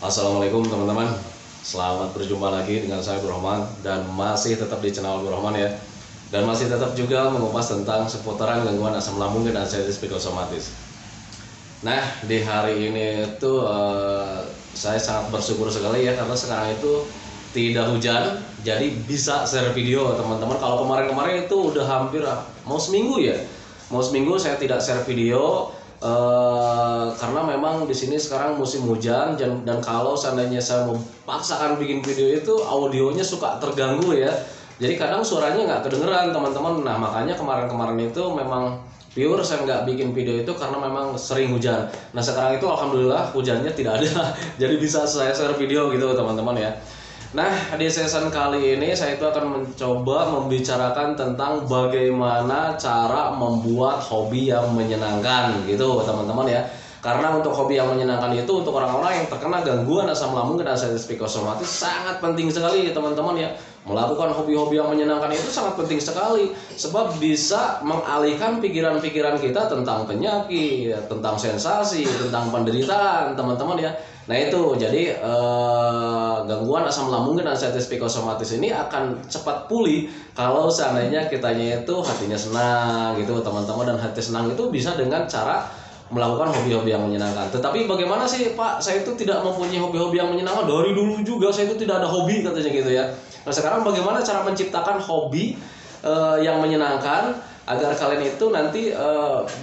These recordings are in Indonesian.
Assalamualaikum teman-teman. Selamat berjumpa lagi dengan saya Burrohman dan masih tetap di channel Burrohman ya. Dan masih tetap juga mengupas tentang seputaran gangguan asam lambung dan anxiety psikosomatis. Nah, di hari ini itu saya sangat bersyukur sekali ya karena sekarang itu tidak hujan, jadi bisa share video teman-teman. Kalau kemarin-kemarin itu udah hampir mau seminggu ya, mau seminggu saya tidak share video karena memang di sini sekarang musim hujan dan kalau seandainya saya memaksakan bikin video itu audionya suka terganggu ya. Jadi kadang suaranya nggak kedengeran teman-teman. Nah makanya kemarin-kemarin itu memang pure saya nggak bikin video itu karena memang sering hujan. Nah sekarang itu alhamdulillah hujannya tidak ada, jadi bisa saya share video gitu teman-teman ya. Nah di season kali ini saya itu akan mencoba membicarakan tentang bagaimana cara membuat hobi yang menyenangkan gitu teman-teman ya. Karena untuk hobi yang menyenangkan itu untuk orang-orang yang terkena gangguan asam lambung dan anxiety psikosomatis sangat penting sekali teman-teman ya. Melakukan hobi-hobi yang menyenangkan itu sangat penting sekali sebab bisa mengalihkan pikiran-pikiran kita tentang penyakit, tentang sensasi, tentang penderitaan teman-teman ya. Nah itu jadi gangguan asam lambung dan anxiety psikosomatis ini akan cepat pulih kalau seandainya kitanya itu hatinya senang gitu teman-teman, dan hati senang itu bisa dengan cara melakukan hobi-hobi yang menyenangkan. Tetapi bagaimana sih Pak, saya itu tidak mempunyai hobi-hobi yang menyenangkan, dari dulu juga saya itu tidak ada hobi katanya gitu ya. Nah sekarang bagaimana cara menciptakan hobi yang menyenangkan agar kalian itu nanti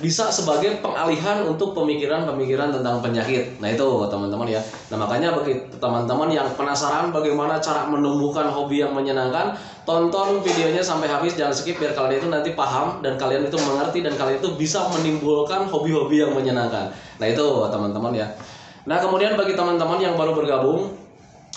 bisa sebagai pengalihan untuk pemikiran-pemikiran tentang penyakit. Nah itu teman-teman ya. Nah makanya bagi teman-teman yang penasaran bagaimana cara menumbuhkan hobi yang menyenangkan, tonton videonya sampai habis, jangan skip biar kalian itu nanti paham dan kalian itu mengerti dan kalian itu bisa menimbulkan hobi-hobi yang menyenangkan. Nah itu teman-teman ya. Nah kemudian bagi teman-teman yang baru bergabung,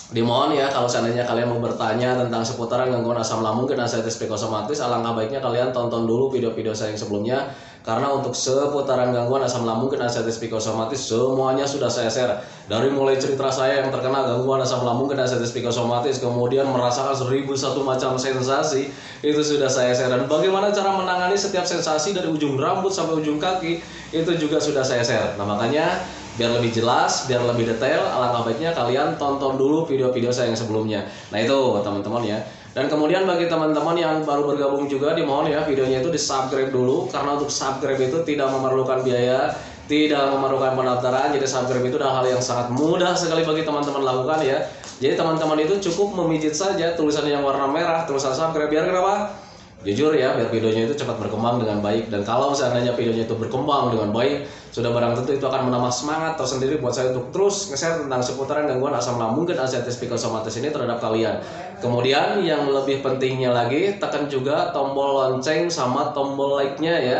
dimohon ya kalau seandainya kalian mau bertanya tentang seputaran gangguan asam lambung dan anxiety psikosomatis, alangkah baiknya kalian tonton dulu video-video saya yang sebelumnya. Karena untuk seputaran gangguan asam lambung dan anxiety psikosomatis semuanya sudah saya share. Dari mulai cerita saya yang terkena gangguan asam lambung dan anxiety psikosomatis, kemudian merasakan 1001 macam sensasi, itu sudah saya share. Dan bagaimana cara menangani setiap sensasi dari ujung rambut sampai ujung kaki, itu juga sudah saya share. Nah makanya biar lebih jelas, biar lebih detail, alangkah baiknya kalian tonton dulu video-video saya yang sebelumnya. Nah itu teman-teman ya. Dan kemudian bagi teman-teman yang baru bergabung juga, dimohon ya videonya itu di subscribe dulu, karena untuk subscribe itu tidak memerlukan biaya, tidak memerlukan pendaftaran. Jadi subscribe itu adalah hal yang sangat mudah sekali bagi teman-teman lakukan ya. Jadi teman-teman itu cukup memijit saja tulisan yang warna merah, tulisan subscribe, biar kenapa? Jujur ya, biar videonya itu cepat berkembang dengan baik. Dan kalau seandainya videonya itu berkembang dengan baik, sudah barang tentu itu akan menambah semangat tersendiri buat saya untuk terus nge-share tentang seputaran gangguan asam lambung dan anxiety psikosomatis ini terhadap kalian. Kemudian yang lebih pentingnya lagi, tekan juga tombol lonceng sama tombol like-nya ya,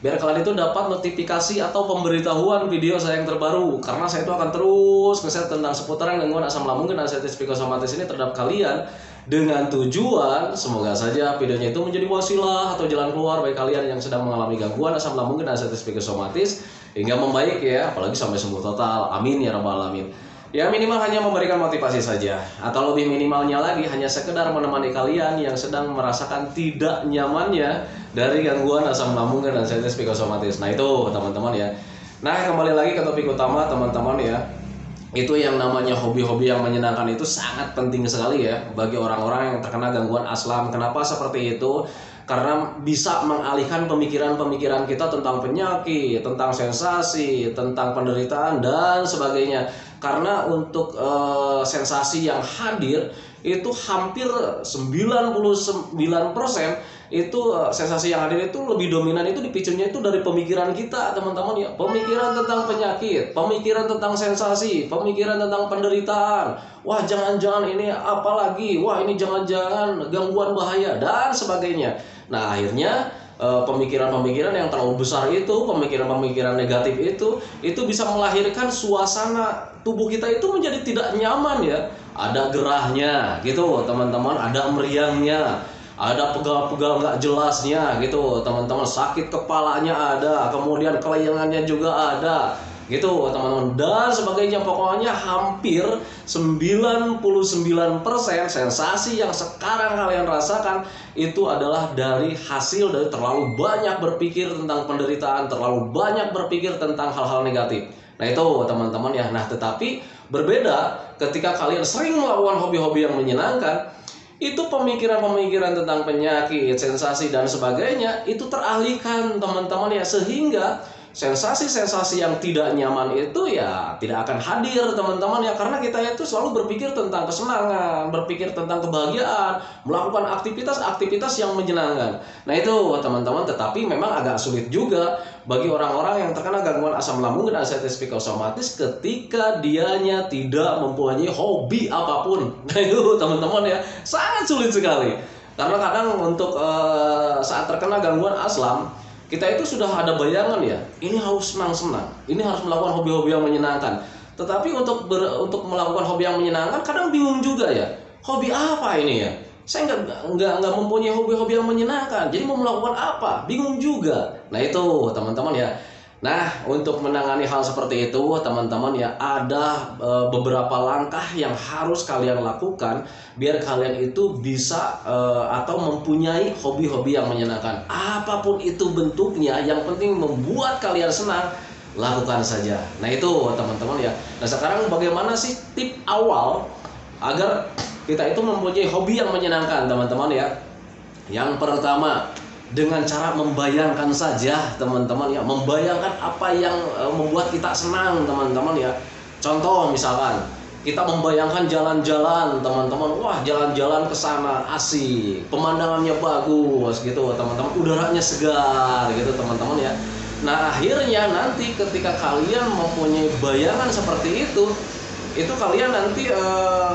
biar kalian itu dapat notifikasi atau pemberitahuan video saya yang terbaru. Karena saya itu akan terus nge-share tentang seputaran gangguan asam lambung dan anxiety psikosomatis ini terhadap kalian, dengan tujuan semoga saja videonya itu menjadi wasilah atau jalan keluar bagi kalian yang sedang mengalami gangguan asam lambung dan anxiety psikosomatis hingga membaik ya, apalagi sampai sembuh total. Amin ya rabbal alamin. Ya minimal hanya memberikan motivasi saja, atau lebih minimalnya lagi hanya sekedar menemani kalian yang sedang merasakan tidak nyamannya dari gangguan asam lambung dan anxiety psikosomatis. Nah itu teman-teman ya. Nah kembali lagi ke topik utama teman-teman ya. Itu yang namanya hobi-hobi yang menyenangkan itu sangat penting sekali ya bagi orang-orang yang terkena gangguan asam. Kenapa seperti itu? Karena bisa mengalihkan pemikiran-pemikiran kita tentang penyakit, tentang sensasi, tentang penderitaan dan sebagainya. Karena untuk sensasi yang hadir itu hampir 99% itu sensasi yang hadir itu lebih dominan itu dipicunya itu dari pemikiran kita teman-teman ya. Pemikiran tentang penyakit, pemikiran tentang sensasi, pemikiran tentang penderitaan. Wah jangan-jangan ini apa lagi, wah ini jangan-jangan gangguan bahaya dan sebagainya. Nah akhirnya pemikiran-pemikiran yang terlalu besar itu, pemikiran-pemikiran negatif itu bisa melahirkan suasana tubuh kita itu menjadi tidak nyaman ya. Ada gerahnya gitu teman-teman, ada meriangnya, ada pegal-pegal nggak jelasnya gitu teman-teman, sakit kepalanya ada, kemudian kelayangannya juga ada gitu teman-teman dan sebagainya. Pokoknya hampir 99% sensasi yang sekarang kalian rasakan itu adalah dari hasil dari terlalu banyak berpikir tentang penderitaan, terlalu banyak berpikir tentang hal-hal negatif. Nah itu teman-teman ya. Nah tetapi berbeda ketika kalian sering melakukan hobi-hobi yang menyenangkan, itu pemikiran-pemikiran tentang penyakit, sensasi dan sebagainya itu teralihkan teman-teman ya, sehingga sensasi-sensasi yang tidak nyaman itu ya tidak akan hadir teman-teman ya, karena kita itu selalu berpikir tentang kesenangan, berpikir tentang kebahagiaan, melakukan aktivitas-aktivitas yang menyenangkan. Nah itu teman-teman, tetapi memang agak sulit juga bagi orang-orang yang terkena gangguan asam lambung dan anxiety psikosomatis ketika dianya tidak mempunyai hobi apapun. Nah itu teman-teman ya, sangat sulit sekali. Karena kadang untuk saat terkena gangguan asam, kita itu sudah ada bayangan ya, ini harus senang-senang, ini harus melakukan hobi-hobi yang menyenangkan. Tetapi untuk melakukan hobi yang menyenangkan kadang bingung juga ya, hobi apa ini ya? Saya nggak mempunyai hobi-hobi yang menyenangkan, jadi mau melakukan apa? Bingung juga. Nah itu teman-teman ya. Nah untuk menangani hal seperti itu teman-teman ya, ada beberapa langkah yang harus kalian lakukan biar kalian itu bisa atau mempunyai hobi-hobi yang menyenangkan. Apapun itu bentuknya, yang penting membuat kalian senang, lakukan saja. Nah itu teman-teman ya. Nah sekarang bagaimana sih tip awal agar kita itu mempunyai hobi yang menyenangkan teman-teman ya? Yang pertama, dengan cara membayangkan saja teman-teman ya, membayangkan apa yang membuat kita senang teman-teman ya. Contoh misalkan kita membayangkan jalan-jalan teman-teman, wah jalan-jalan ke sana asik, pemandangannya bagus gitu teman-teman, udaranya segar gitu teman-teman ya. Nah akhirnya nanti ketika kalian mempunyai bayangan seperti itu kalian nanti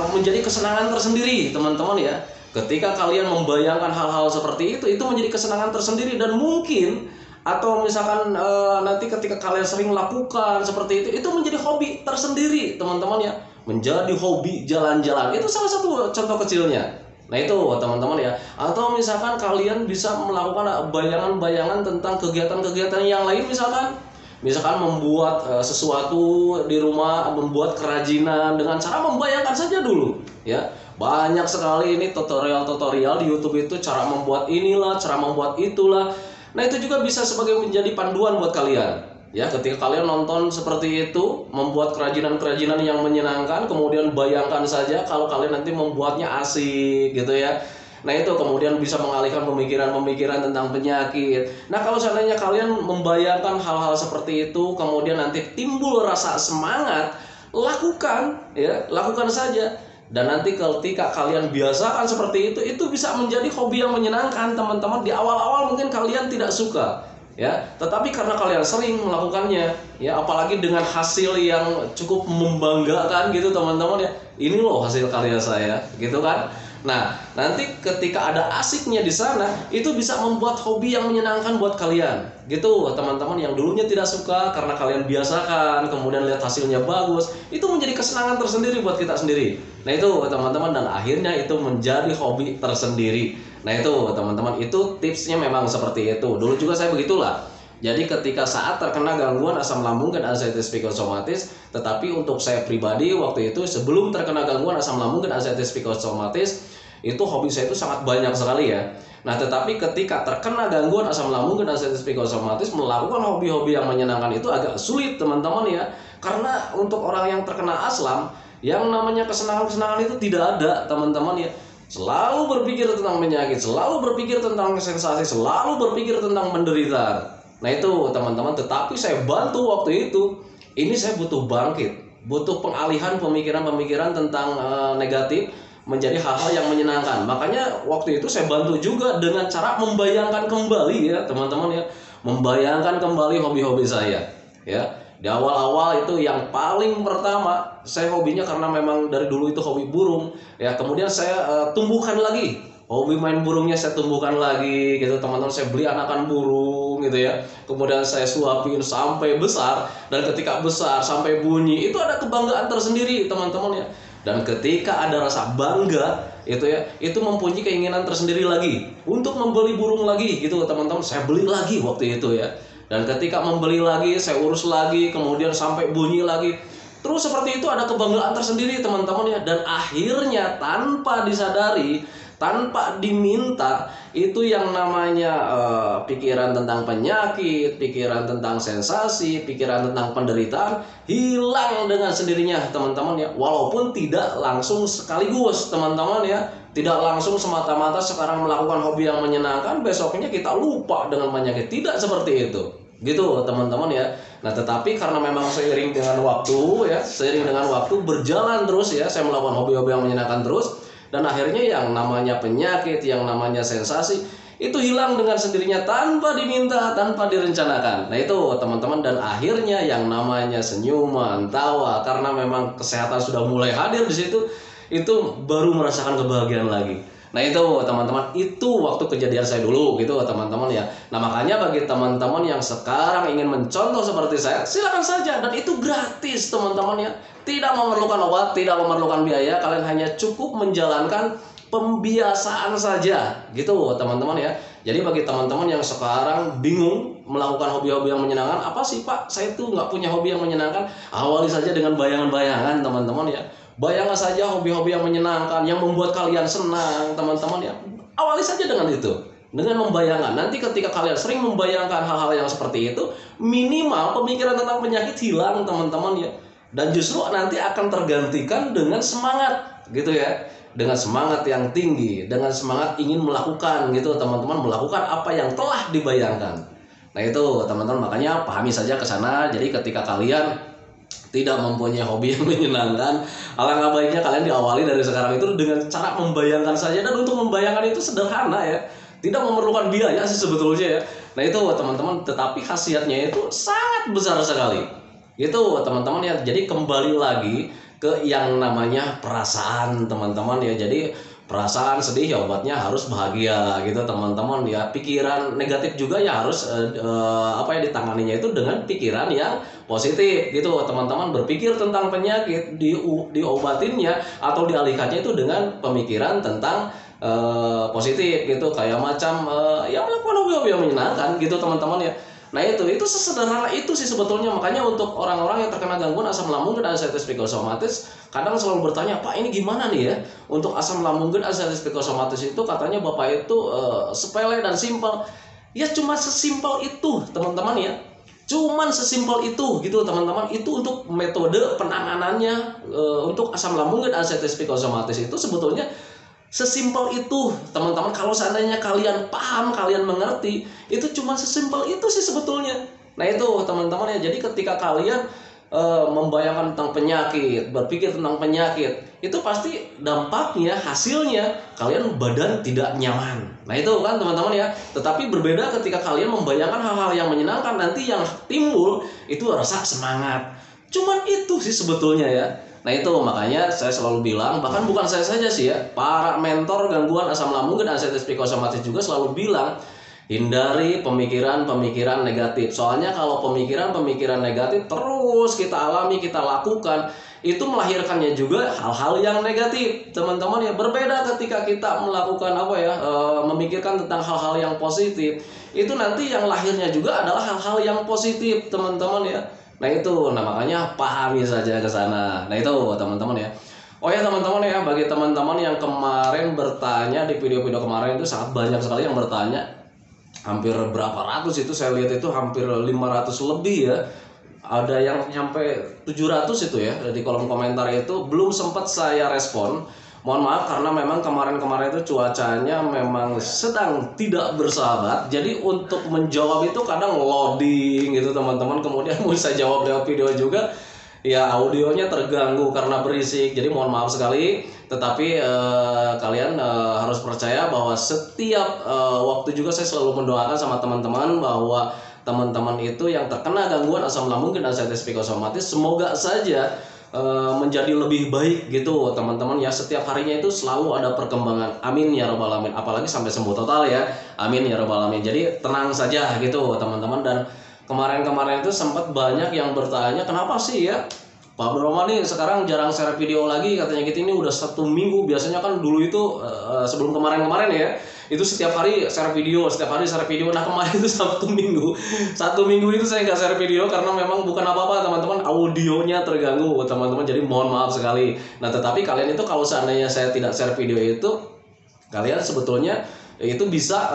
menjadi kesenangan tersendiri teman-teman ya. Ketika kalian membayangkan hal-hal seperti itu menjadi kesenangan tersendiri, dan mungkin atau misalkan nanti ketika kalian sering lakukan seperti itu menjadi hobi tersendiri teman-teman ya. Menjadi hobi jalan-jalan, itu salah satu contoh kecilnya. Nah itu teman-teman ya. Atau misalkan kalian bisa melakukan bayangan-bayangan tentang kegiatan-kegiatan yang lain, misalkan membuat sesuatu di rumah, membuat kerajinan dengan cara membayangkan saja dulu ya. Banyak sekali ini tutorial-tutorial di YouTube itu, cara membuat inilah, cara membuat itulah. Nah itu juga bisa sebagai menjadi panduan buat kalian ya. Ketika kalian nonton seperti itu, membuat kerajinan-kerajinan yang menyenangkan, kemudian bayangkan saja kalau kalian nanti membuatnya asik gitu ya. Nah itu kemudian bisa mengalihkan pemikiran-pemikiran tentang penyakit. Nah kalau seandainya kalian membayangkan hal-hal seperti itu, kemudian nanti timbul rasa semangat, lakukan ya, lakukan saja. Dan nanti ketika kalian biasakan seperti itu bisa menjadi hobi yang menyenangkan teman-teman. Di awal-awal mungkin kalian tidak suka ya, tetapi karena kalian sering melakukannya ya, apalagi dengan hasil yang cukup membanggakan gitu teman-teman ya, ini loh hasil karya saya gitu kan. Nah nanti ketika ada asiknya di sana, itu bisa membuat hobi yang menyenangkan buat kalian gitu teman-teman. Yang dulunya tidak suka, karena kalian biasakan, kemudian lihat hasilnya bagus, itu menjadi kesenangan tersendiri buat kita sendiri. Nah itu teman-teman, dan akhirnya itu menjadi hobi tersendiri. Nah itu teman-teman, itu tipsnya memang seperti itu. Dulu juga saya begitulah. Jadi ketika saat terkena gangguan asam lambung dan anxiety psikosomatis, tetapi untuk saya pribadi waktu itu sebelum terkena gangguan asam lambung dan anxiety psikosomatis, itu hobi saya itu sangat banyak sekali ya. Nah tetapi ketika terkena gangguan asam lambung dan anxiety psikosomatis, melakukan hobi-hobi yang menyenangkan itu agak sulit teman-teman ya. Karena untuk orang yang terkena asam, yang namanya kesenangan-kesenangan itu tidak ada teman-teman ya. Selalu berpikir tentang penyakit, selalu berpikir tentang sensasi, selalu berpikir tentang penderitaan. Nah itu teman-teman, tetapi saya bantu waktu itu, ini saya butuh bangkit, butuh pengalihan pemikiran-pemikiran tentang negatif menjadi hal-hal yang menyenangkan. Makanya waktu itu saya bantu juga dengan cara membayangkan kembali ya teman-teman ya, membayangkan kembali hobi-hobi saya ya. Di awal-awal itu yang paling pertama, saya hobinya karena memang dari dulu itu hobi burung ya. Kemudian saya tumbuhkan lagi, hobi main burungnya saya tumbuhkan lagi gitu teman-teman. Saya beli anakan burung gitu ya, kemudian saya suapin sampai besar, dan ketika besar sampai bunyi, itu ada kebanggaan tersendiri teman-teman ya. Dan ketika ada rasa bangga itu ya, itu mempunyai keinginan tersendiri lagi untuk membeli burung lagi gitu teman-teman. Saya beli lagi waktu itu ya. Dan ketika membeli lagi, saya urus lagi, kemudian sampai bunyi lagi. Terus seperti itu ada kebanggaan tersendiri teman-teman ya. Dan akhirnya tanpa disadari, tanpa diminta, itu yang namanya pikiran tentang penyakit, pikiran tentang sensasi, pikiran tentang penderitaan hilang dengan sendirinya teman-teman ya. Walaupun tidak langsung sekaligus teman-teman ya, tidak langsung semata-mata sekarang melakukan hobi yang menyenangkan, besoknya kita lupa dengan penyakit. Tidak seperti itu, gitu teman-teman ya. Nah tetapi karena memang seiring dengan waktu ya, seiring dengan waktu berjalan terus ya, saya melakukan hobi-hobi yang menyenangkan terus, dan akhirnya yang namanya penyakit, yang namanya sensasi itu hilang dengan sendirinya tanpa diminta, tanpa direncanakan. Nah itu teman-teman, dan akhirnya yang namanya senyuman, tawa, karena memang kesehatan sudah mulai hadir di situ, itu baru merasakan kebahagiaan lagi. Nah itu teman-teman, itu waktu kejadian saya dulu gitu teman-teman ya. Nah makanya bagi teman-teman yang sekarang ingin mencontoh seperti saya, silakan saja, dan itu gratis teman-teman ya. Tidak memerlukan obat, tidak memerlukan biaya, kalian hanya cukup menjalankan pembiasaan saja gitu teman-teman ya. Jadi bagi teman-teman yang sekarang bingung melakukan hobi-hobi yang menyenangkan, apa sih Pak, saya tuh nggak punya hobi yang menyenangkan, awali saja dengan bayangan-bayangan teman-teman ya. Bayangkan saja hobi-hobi yang menyenangkan, yang membuat kalian senang teman-teman ya. Awali saja dengan itu, dengan membayangkan. Nanti ketika kalian sering membayangkan hal-hal yang seperti itu, minimal pemikiran tentang penyakit hilang teman-teman ya. Dan justru nanti akan tergantikan dengan semangat gitu ya, dengan semangat yang tinggi, dengan semangat ingin melakukan gitu teman-teman, melakukan apa yang telah dibayangkan. Nah itu teman-teman, makanya pahami saja ke sana. Jadi ketika kalian tidak mempunyai hobi yang menyenangkan, alangkah baiknya kalian diawali dari sekarang itu dengan cara membayangkan saja. Dan untuk membayangkan itu sederhana ya, tidak memerlukan biaya sih sebetulnya ya. Nah itu teman-teman, tetapi khasiatnya itu sangat besar sekali gitu teman-teman ya. Jadi kembali lagi ke yang namanya perasaan teman-teman ya. Jadi perasaan sedih ya obatnya harus bahagia gitu teman-teman ya. Pikiran negatif juga ya harus ditanganinya itu dengan pikiran yang positif gitu teman-teman. Berpikir tentang penyakit diobatinnya atau dialihkannya itu dengan pemikiran tentang positif gitu, kayak macam melakukan hobi-hobi yang menyenangkan gitu teman-teman ya. Nah itu sesederhana itu sih sebetulnya. Makanya untuk orang-orang yang terkena gangguan asam lambung dan anxiety psikosomatis kadang selalu bertanya, Pak ini gimana nih ya untuk asam lambung dan anxiety psikosomatis itu, katanya Bapak itu sepele dan simpel. Ya cuma sesimpel itu teman-teman ya, cuman sesimpel itu gitu teman-teman. Itu untuk metode penanganannya untuk asam lambung dan anxiety psikosomatis itu sebetulnya sesimpel itu teman-teman. Kalau seandainya kalian paham, kalian mengerti, itu cuma sesimpel itu sih sebetulnya. Nah itu teman-teman ya. Jadi ketika kalian membayangkan tentang penyakit, berpikir tentang penyakit, itu pasti dampaknya, hasilnya kalian badan tidak nyaman. Nah itu kan teman-teman ya. Tetapi berbeda ketika kalian membayangkan hal-hal yang menyenangkan, nanti yang timbul itu rasa semangat. Cuman itu sih sebetulnya ya. Nah itu makanya saya selalu bilang, bahkan bukan saya saja sih ya, para mentor gangguan asam lambung dan anxiety psikosomatis juga selalu bilang, hindari pemikiran-pemikiran negatif. Soalnya kalau pemikiran-pemikiran negatif terus kita alami, kita lakukan, itu melahirkannya juga hal-hal yang negatif teman-teman ya. Berbeda ketika kita melakukan memikirkan tentang hal-hal yang positif, itu nanti yang lahirnya juga adalah hal-hal yang positif teman-teman ya. Nah itu, makanya pahami saja ke sana. Nah itu teman-teman ya. Oh ya teman-teman ya, bagi teman-teman yang kemarin bertanya di video-video kemarin itu sangat banyak sekali yang bertanya. Hampir berapa ratus itu saya lihat, itu hampir 500 lebih ya. Ada yang sampai 700 itu ya di kolom komentar itu. Belum sempat saya respon. Mohon maaf karena memang kemarin-kemarin itu cuacanya memang sedang tidak bersahabat. Jadi untuk menjawab itu kadang loading gitu teman-teman. Kemudian mau saya jawab lewat video juga, ya audionya terganggu karena berisik. Jadi mohon maaf sekali. Tetapi kalian harus percaya bahwa setiap waktu juga saya selalu mendoakan sama teman-teman bahwa teman-teman itu yang terkena gangguan asam lambung dan anxiety psikosomatis, semoga saja menjadi lebih baik gitu teman-teman ya. Setiap harinya itu selalu ada perkembangan, amin ya rabbal alamin. Apalagi sampai sembuh total ya, amin ya rabbal alamin. Jadi tenang saja gitu teman-teman. Dan kemarin-kemarin itu sempat banyak yang bertanya, kenapa sih ya Pak Abdurrahman nih sekarang jarang share video lagi, katanya gitu. Ini udah 1 minggu, biasanya kan dulu itu sebelum kemarin-kemarin ya, itu setiap hari share video, setiap hari share video. Nah kemarin itu 1 minggu, 1 minggu itu saya nggak share video karena memang bukan apa-apa teman-teman, audionya terganggu teman-teman. Jadi mohon maaf sekali. Nah tetapi kalian itu kalau seandainya saya tidak share video itu, Kalian sebetulnya itu bisa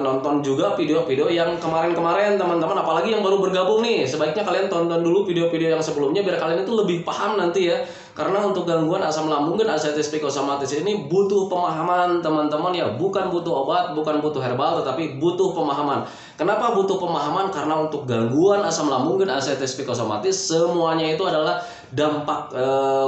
nonton juga video-video yang kemarin-kemarin teman-teman, apalagi yang baru bergabung nih, sebaiknya kalian tonton dulu video-video yang sebelumnya biar kalian itu lebih paham nanti ya. Karena untuk gangguan asam lambung dan ascites psikosomatis ini butuh pemahaman teman-teman ya, bukan butuh obat, bukan butuh herbal, tetapi butuh pemahaman. Kenapa butuh pemahaman? Karena untuk gangguan asam lambung dan ascites psikosomatis semuanya itu adalah dampak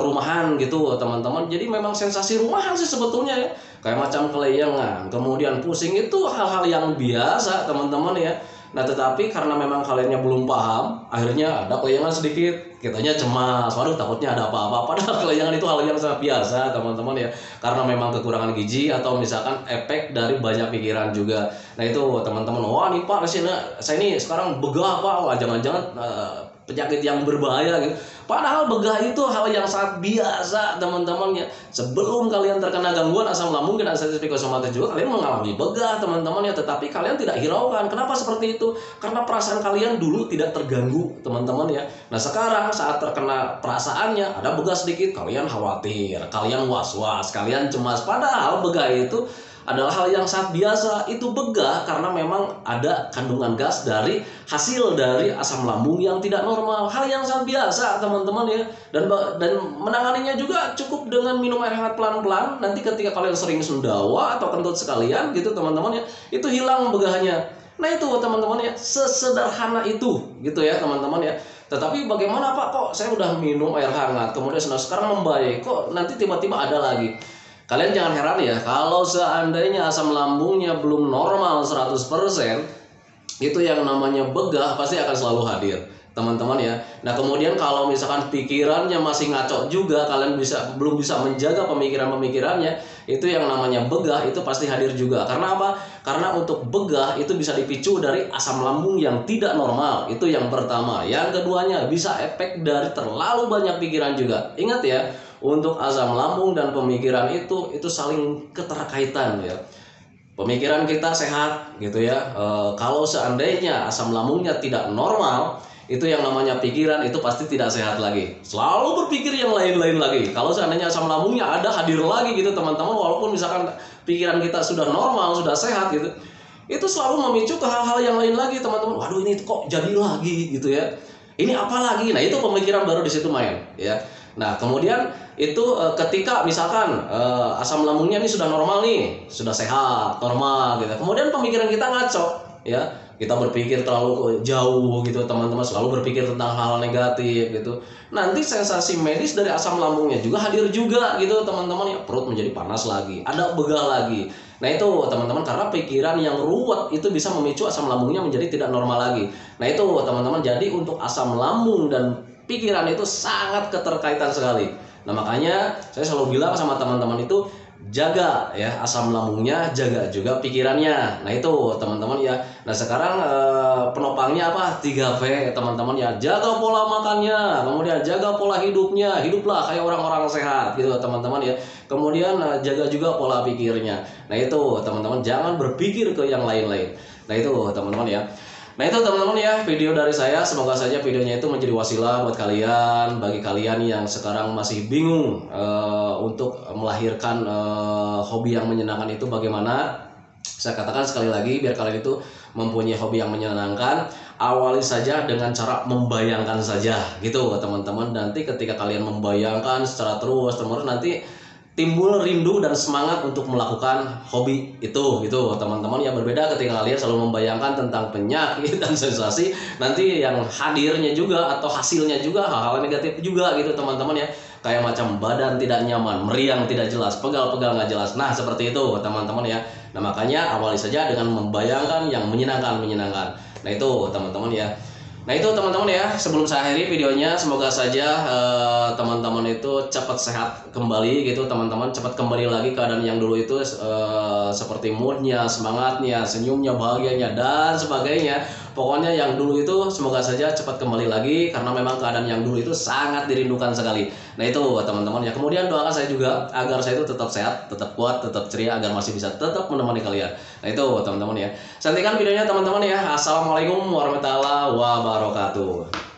rumahan gitu teman-teman. Jadi memang sensasi rumahan sih sebetulnya ya, kayak macam kelayangan, kemudian pusing, itu hal-hal yang biasa teman-teman ya. Nah tetapi karena memang kaliannya belum paham, akhirnya ada kelayangan sedikit, kitanya cemas, waduh takutnya ada apa-apa. Padahal kelayangan itu hal yang sangat biasa teman-teman ya, karena memang kekurangan gizi atau misalkan efek dari banyak pikiran juga. Nah itu teman-teman, wah nih Pak, saya ini sekarang begah Pak, wah jangan-jangan penyakit yang berbahaya gitu. Padahal begah itu hal yang sangat biasa teman-teman ya. Sebelum kalian terkena gangguan asam lambung dan ascites psikosomatis juga kalian mengalami begah teman-teman ya, tetapi kalian tidak hiraukan. Kenapa seperti itu? Karena perasaan kalian dulu tidak terganggu teman-teman ya. Nah sekarang saat terkena perasaannya ada begah sedikit, kalian khawatir, kalian was-was, kalian cemas. Padahal begah itu adalah hal yang sangat biasa. Itu begah karena memang ada kandungan gas dari hasil dari asam lambung yang tidak normal. Hal yang sangat biasa teman-teman ya. Dan menanganinya juga cukup dengan minum air hangat pelan-pelan. Nanti ketika kalian sering sendawa atau kentut sekalian gitu teman-teman ya, itu hilang begahnya. Nah itu teman-teman ya, sesederhana itu gitu ya teman-teman ya. Tetapi bagaimana Pak, kok saya udah minum air hangat kemudian sekarang membaik, kok nanti tiba-tiba ada lagi? Kalian jangan heran ya, kalau seandainya asam lambungnya belum normal 100%, itu yang namanya begah pasti akan selalu hadir, teman-teman ya. Nah, kemudian kalau misalkan pikirannya masih ngaco juga, kalian belum bisa menjaga pemikirannya, itu yang namanya begah itu pasti hadir juga. Karena apa? Karena untuk begah itu bisa dipicu dari asam lambung yang tidak normal. Itu yang pertama. Yang keduanya bisa efek dari terlalu banyak pikiran juga. Ingat ya, untuk asam lambung dan pemikiran itu saling keterkaitan ya. Pemikiran kita sehat gitu ya. Kalau seandainya asam lambungnya tidak normal, itu yang namanya pikiran itu pasti tidak sehat lagi. Selalu berpikir yang lain-lain lagi. Kalau seandainya asam lambungnya ada, hadir lagi gitu teman-teman, walaupun misalkan pikiran kita sudah normal, sudah sehat gitu, itu selalu memicu ke hal-hal yang lain lagi teman-teman. Waduh ini kok jadi lagi gitu ya. Ini apa lagi? Nah itu pemikiran baru di situ main ya. Nah kemudian itu ketika misalkan asam lambungnya ini sudah normal nih, sudah sehat, normal gitu. Kemudian pemikiran kita ngaco ya. Kita berpikir terlalu jauh gitu teman-teman, selalu berpikir tentang hal negatif gitu. Nanti sensasi medis dari asam lambungnya juga hadir juga gitu teman-teman ya, perut menjadi panas lagi, ada begah lagi. Nah itu teman-teman, karena pikiran yang ruwet itu bisa memicu asam lambungnya menjadi tidak normal lagi. Nah itu teman-teman, jadi untuk asam lambung dan pikiran itu sangat keterkaitan sekali. Nah makanya saya selalu bilang sama teman-teman itu, jaga ya asam lambungnya, jaga juga pikirannya. Nah itu teman-teman ya. Nah sekarang penopangnya apa? 3V teman-teman ya. Jaga pola makannya, kemudian jaga pola hidupnya, hiduplah kayak orang-orang sehat gitu teman-teman ya. Kemudian jaga juga pola pikirnya. Nah itu teman-teman, jangan berpikir ke yang lain-lain. Nah itu teman-teman ya. Nah itu teman-teman ya, video dari saya. Semoga saja videonya itu menjadi wasilah buat kalian, bagi kalian yang sekarang masih bingung untuk melahirkan hobi yang menyenangkan itu bagaimana. Saya katakan sekali lagi, biar kalian itu mempunyai hobi yang menyenangkan, awali saja dengan cara membayangkan saja gitu teman-teman. Nanti ketika kalian membayangkan secara terus-menerus, nanti timbul rindu dan semangat untuk melakukan hobi itu gitu teman-teman. Yang berbeda ketika kalian selalu membayangkan tentang penyakit dan sensasi, nanti yang hadirnya juga atau hasilnya juga hal-hal negatif juga gitu teman-teman ya. Kayak macam badan tidak nyaman, meriang tidak jelas, pegal-pegal nggak jelas. Nah seperti itu teman-teman ya. Nah makanya awali saja dengan membayangkan yang menyenangkan. Nah itu teman-teman ya. Nah itu teman-teman ya, sebelum saya akhiri videonya, semoga saja teman-teman itu cepat sehat kembali gitu teman-teman, cepat kembali lagi keadaan yang dulu itu seperti moodnya, semangatnya, senyumnya, bahagianya dan sebagainya. Pokoknya yang dulu itu semoga saja cepat kembali lagi, karena memang keadaan yang dulu itu sangat dirindukan sekali. Nah itu teman-teman ya. Kemudian doakan saya juga agar saya itu tetap sehat, tetap kuat, tetap ceria, agar masih bisa tetap menemani kalian. Nah itu teman-teman ya. Santikan videonya teman-teman ya. Assalamualaikum warahmatullahi wabarakatuh.